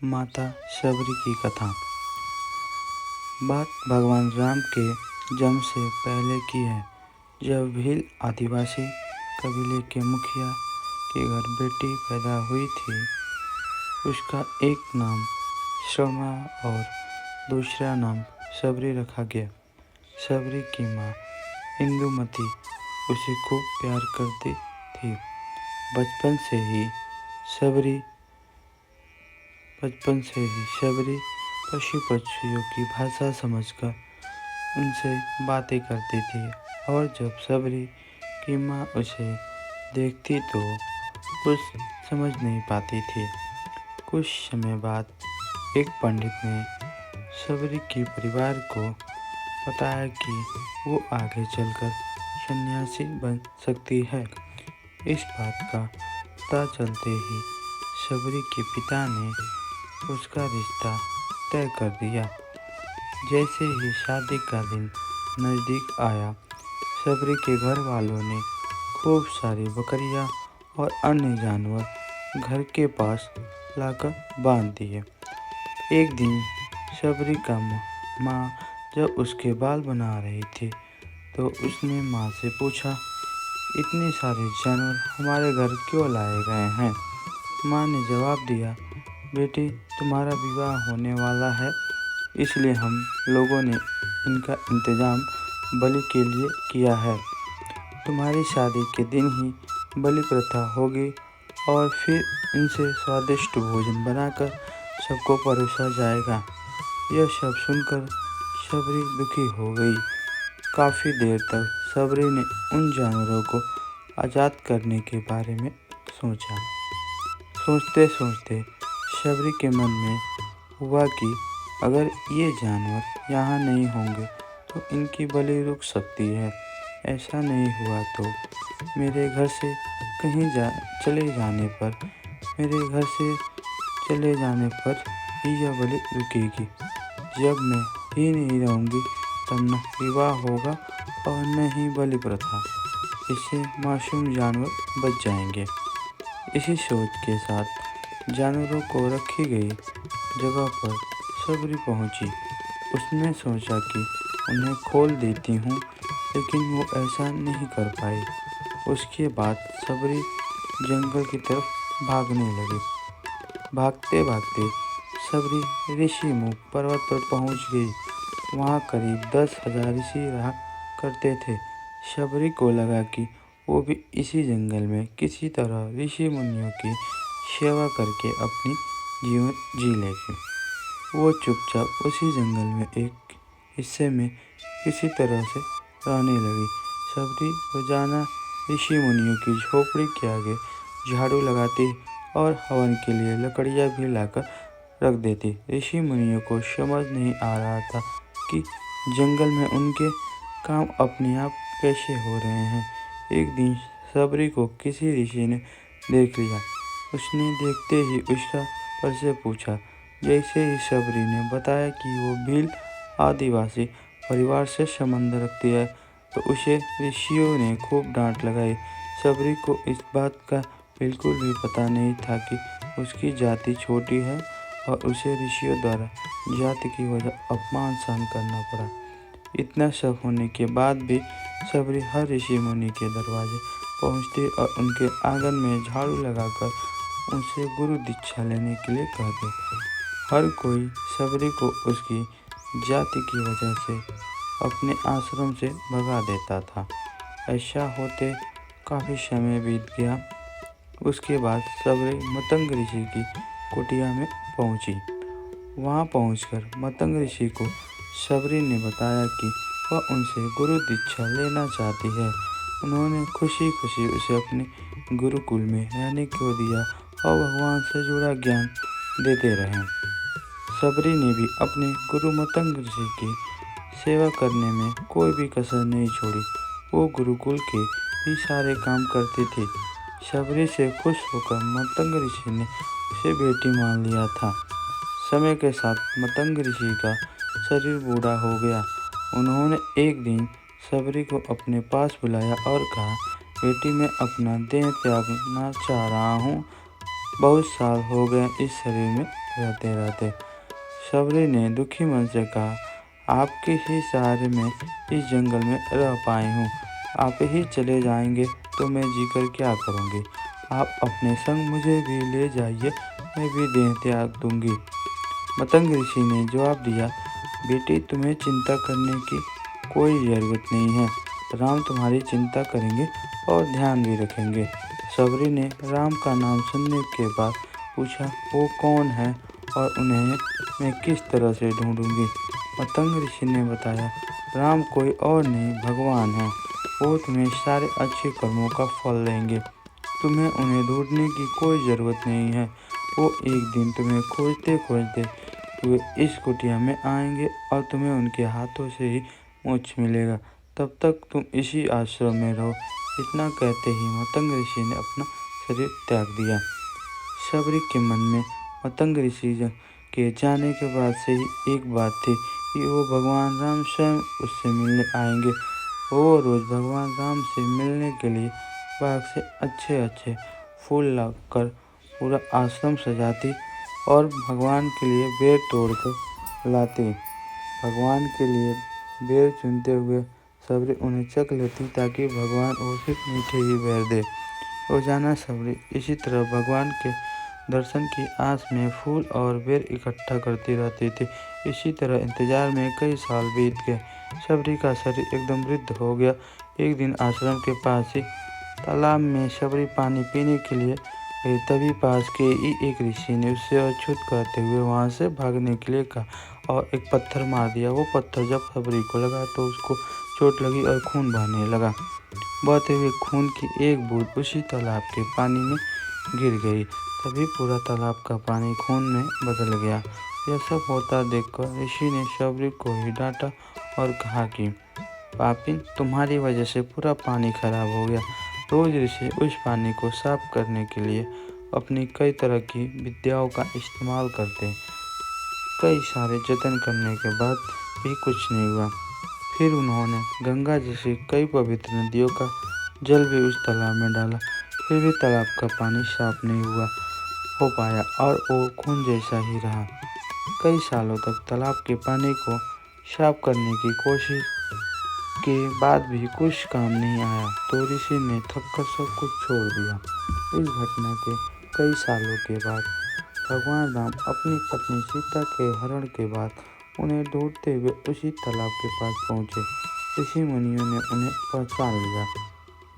माता शबरी की कथा। बात भगवान राम के जन्म से पहले की है, जब भील आदिवासी कबीले के मुखिया के घर बेटी पैदा हुई थी। उसका एक नाम श्रवणा और दूसरा नाम शबरी रखा गया। शबरी की माँ इंदुमती उसे खूब प्यार करती थी। बचपन से ही शबरी पशु पक्षियों की भाषा समझकर उनसे बातें करती थी, और जब शबरी की माँ उसे देखती तो कुछ समझ नहीं पाती थी। कुछ समय बाद एक पंडित ने शबरी के परिवार को बताया कि वो आगे चलकर सन्यासी बन सकती है। इस बात का पता चलते ही शबरी के पिता ने उसका रिश्ता तय कर दिया। जैसे ही शादी का दिन नज़दीक आया, शबरी के घर वालों ने खूब सारी बकरियां और अन्य जानवर घर के पास लाकर बांध दिए। एक दिन शबरी का माँ जब उसके बाल बना रही थी तो उसने माँ से पूछा, इतने सारे जानवर हमारे घर क्यों लाए गए हैं? माँ ने जवाब दिया, बेटी, तुम्हारा विवाह होने वाला है, इसलिए हम लोगों ने इनका इंतजाम बलि के लिए किया है। तुम्हारी शादी के दिन ही बलि प्रथा होगी और फिर इनसे स्वादिष्ट भोजन बनाकर सबको परोसा जाएगा। यह सब सुनकर शबरी दुखी हो गई। काफ़ी देर तक शबरी ने उन जानवरों को आज़ाद करने के बारे में सोचा। सोचते सोचते शबरी के मन में हुआ कि अगर ये जानवर यहाँ नहीं होंगे तो इनकी बलि रुक सकती है। ऐसा नहीं हुआ तो मेरे घर से चले जाने पर ही यह बलि रुकेगी। जब मैं ही नहीं रहूँगी तब न विवाह होगा और न ही बलि प्रथा। इससे मासूम जानवर बच जाएंगे। इसी सोच के साथ जानवरों को रखी गई जगह पर शबरी पहुंची। उसने सोचा कि उन्हें खोल देती हूँ, लेकिन वो ऐसा नहीं कर पाई। उसके बाद शबरी जंगल की तरफ भागने लगी। भागते भागते शबरी ऋषिमुख पर्वत पर पहुंच गई। वहाँ करीब 10,000 ऋषि रहा करते थे। शबरी को लगा कि वो भी इसी जंगल में किसी तरह ऋषि मुनियों की सेवा करके अपनी जीवन जी लेगी। वो चुपचाप उसी जंगल में एक हिस्से में किसी तरह से रहने लगी। शबरी रोजाना ऋषि मुनियों की झोपड़ी के आगे झाड़ू लगाती और हवन के लिए लकड़ियाँ भी लाकर रख देती। ऋषि मुनियों को समझ नहीं आ रहा था कि जंगल में उनके काम अपने आप कैसे हो रहे हैं। एक दिन शबरी को किसी ऋषि ने देख लिया। उसने देखते ही उसका परिचय पूछा। जैसे ही शबरी ने बताया कि वो भील आदिवासी परिवार से संबंध रखती है, तो उसे ऋषियों ने खूब डांट लगाई। शबरी को इस बात का बिल्कुल भी पता नहीं था कि उसकी जाति छोटी है और उसे ऋषियों द्वारा जाति की वजह अपमान सहन करना पड़ा। इतना सब होने के बाद भी शबरी हर ऋषि मुनि के दरवाजे पहुंचती और उनके आंगन में झाड़ू लगाकर उनसे गुरु दीक्षा लेने के लिए कहते। हर कोई शबरी को उसकी जाति की वजह से अपने आश्रम से भगा देता था। ऐसा होते काफ़ी समय बीत गया। उसके बाद शबरी मतंग ऋषि की कुटिया में पहुंची। वहां पहुंचकर मतंग ऋषि को शबरी ने बताया कि वह उनसे गुरु दीक्षा लेना चाहती है। उन्होंने खुशी खुशी उसे अपने गुरुकुल में रहने को दिया और भगवान से जुड़ा ज्ञान देते रहे। शबरी ने भी अपने गुरु मतंग ऋषि की सेवा करने में कोई भी कसर नहीं छोड़ी। वो गुरुकुल के भी सारे काम करती थी। शबरी से खुश होकर मतंग ऋषि ने उसे बेटी मान लिया था। समय के साथ मतंग ऋषि का शरीर बूढ़ा हो गया। उन्होंने एक दिन शबरी को अपने पास बुलाया और कहा, बेटी, मैं अपना देह त्यागना चाह रहा हूँ। बहुत साल हो गए इस शरीर में रहते रहते। शबरी ने दुखी मन से कहा, आपके ही सहारे में इस जंगल में रह पाई हूँ। आप ही चले जाएंगे तो मैं जीकर क्या करूँगी। आप अपने संग मुझे भी ले जाइए, मैं भी देह त्याग दूंगी। मतंग ऋषि ने जवाब दिया, बेटी तुम्हें चिंता करने की कोई ज़रूरत नहीं है। राम तुम्हारी चिंता करेंगे और ध्यान भी रखेंगे। शबरी ने राम का नाम सुनने के बाद पूछा, वो कौन है और उन्हें मैं किस तरह से ढूंढूंगी। मतंग ऋषि ने बताया, राम कोई और नहीं भगवान है। वो तुम्हें सारे अच्छे कर्मों का फल देंगे। तुम्हें उन्हें ढूंढने की कोई ज़रूरत नहीं है। वो एक दिन तुम्हें खोजते खोजते हुए इस कुटिया में आएंगे और तुम्हें उनके हाथों से ही मोक्ष मिलेगा। तब तक तुम इसी आश्रम में रहो। इतना कहते ही मतंग ऋषि ने अपना शरीर त्याग दिया। शबरी के मन में मतंग ऋषि के जाने के बाद से ही एक बात थी कि वो भगवान राम स्वयं उससे मिलने आएंगे। वो रोज़ भगवान राम से मिलने के लिए बाग से अच्छे अच्छे फूल लाकर पूरा आश्रम सजाती और भगवान के लिए बेर तोड़कर लाती। भगवान के लिए बेर चुनते हुए शबरी उन्हें चख लेती ताकि भगवान वो सिर्फ मीठे ही बेर दे। रोजाना शबरी इसी तरह भगवान के दर्शन की आस में फूल और बेर इकट्ठा करती रहती थी। इसी तरह इंतजार में कई साल बीत गए। शबरी का शरीर एकदम वृद्ध हो गया। एक दिन आश्रम के पास ही तालाब में शबरी पानी पीने के लिए गई। तभी पास के ही एक ऋषि ने उससे अछूत कहते हुए वहां से भागने के लिए कहा और एक पत्थर मार दिया। वो पत्थर जब शबरी को लगा तो उसको चोट लगी और खून बहने लगा। बहते हुए खून की एक बूंद उसी तालाब के पानी में गिर गई। तभी पूरा तालाब का पानी खून में बदल गया। यह सब होता देखकर ऋषि ने शबरी को ही डांटा और कहा कि पापिन, तुम्हारी वजह से पूरा पानी खराब हो गया। रोज ऋषि उस पानी को साफ करने के लिए अपनी कई तरह की विद्याओं का इस्तेमाल करते। कई सारे जतन करने के बाद भी कुछ नहीं हुआ। फिर उन्होंने गंगा जैसी कई पवित्र नदियों का जल भी उस तालाब में डाला, फिर भी तालाब का पानी साफ नहीं हो पाया और वो खून जैसा ही रहा। कई सालों तक तालाब के पानी को साफ करने की कोशिश के बाद भी कुछ काम नहीं आया तो ऋषि ने थककर सब कुछ छोड़ दिया। इस घटना के कई सालों के बाद भगवान राम अपनी पत्नी सीता के हरण के बाद उन्हें ढूंढते हुए उसी तालाब के पास पहुंचे। ऋषि मुनियों ने उन्हें पहचान लिया।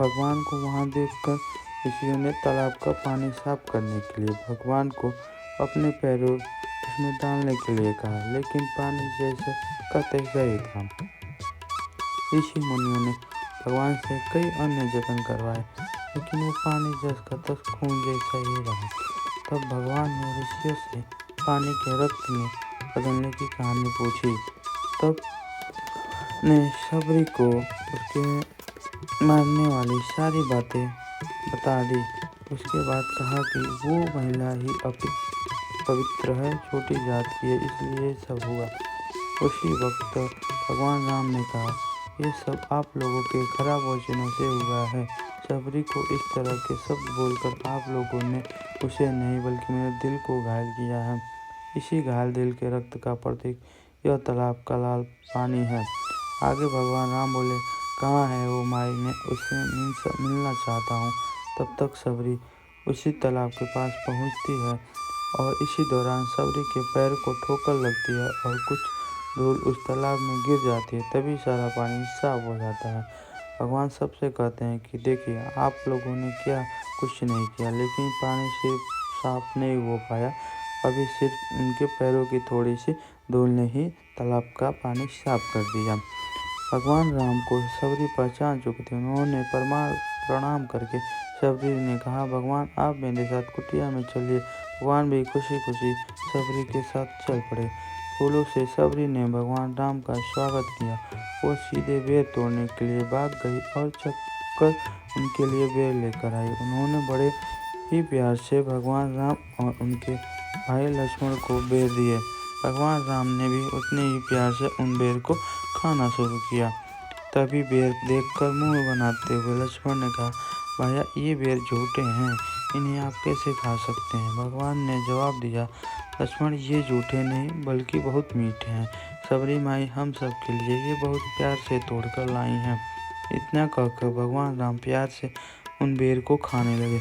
भगवान को वहां देखकर ऋषियों ने तालाब का पानी साफ करने के लिए भगवान को अपने पैरों उसमें डालने के लिए कहा, लेकिन पानी जैसे का तैसा ही था। ऋषि मुनियों ने भगवान से कई अन्य जतन करवाए, लेकिन वो पानी जस का तस खून जैसा ही रहा। तब भगवान ने ऋषियों से पानी के रक्त में बदलने की कहानी पूछी। तब ने शबरी को उसके मारने वाली सारी बातें बता दी। उसके बाद कहा कि वो महिला ही पवित्र है, छोटी जात की है, इसलिए ये सब हुआ। उसी वक्त भगवान राम ने कहा, ये सब आप लोगों के खराब वचनों से हुआ है। शबरी को इस तरह के शब्द बोलकर आप लोगों ने उसे नहीं बल्कि मेरे दिल को घायल किया है। इसी घायल दिल के रक्त का प्रतीक यह तालाब का लाल पानी है। आगे भगवान राम बोले, कहाँ है वो माई, मैं उससे मिलना चाहता हूँ। तब तक शबरी उसी तालाब के पास पहुँचती है और इसी दौरान शबरी के पैर को ठोकर लगती है और कुछ धूल उस तालाब में गिर जाती है। तभी सारा पानी साफ हो जाता है। भगवान सबसे कहते हैं कि देखिए, आप लोगों ने क्या कुछ नहीं किया, लेकिन पानी सिर्फ साफ नहीं हो पाया। अभी सिर्फ उनके पैरों की थोड़ी सी धूल ने ही तालाब का पानी साफ कर दिया। भगवान राम को शबरी पहचान चुकी थी। उन्होंने प्रणाम करके शबरी ने कहा, भगवान आप मेरे साथ कुटिया में चलिए। भगवान भी खुशी खुशी शबरी के साथ चल पड़े। फूलों से शबरी ने भगवान राम का स्वागत किया। वो सीधे बेर तोड़ने के लिए भाग गई और चक्कर उनके लिए बेर लेकर आई। उन्होंने बड़े ही प्यार से भगवान राम और उनके भाई लक्ष्मण को बेर दिए। भगवान राम ने भी उतने ही प्यार से उन बेर को खाना शुरू किया। तभी बेर देखकर मुंह बनाते हुए लक्ष्मण ने कहा, भैया ये बेर झूठे हैं, इन्हें आप कैसे खा सकते हैं? भगवान ने जवाब दिया, लक्ष्मण ये झूठे नहीं बल्कि बहुत मीठे हैं। सबरी माई हम सब के लिए ये बहुत प्यार से तोड़कर लाई हैं। इतना कहकर भगवान राम प्यार से उन बेर को खाने लगे।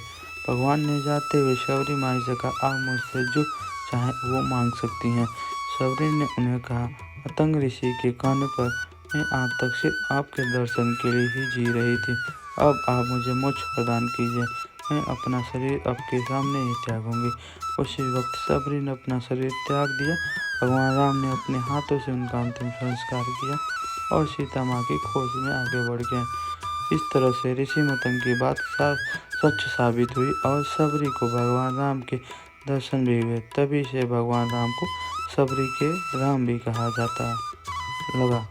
भगवान ने जाते हुए सबरी माई से कहा, आप मुझसे जो चाहे वो मांग सकती हैं। सबरी ने उन्हें कहा, मतंग ऋषि के कहने पर मैं आज तक सिर्फ आपके दर्शन के लिए ही जी रही थी। अब आप मुझे मोक्ष प्रदान कीजिए, मैं अपना शरीर आपके सामने ही त्यागूंगी। उसी वक्त सबरी ने अपना शरीर त्याग दिया। भगवान राम ने अपने हाथों से उनका अंतिम संस्कार किया और सीता माँ की खोज में आगे बढ़ गए। इस तरह से ऋषि मतंग की बात सच साबित हुई और सबरी को भगवान राम के दर्शन भी हुए। तभी से भगवान राम को सबरी के राम भी कहा जाता लगा।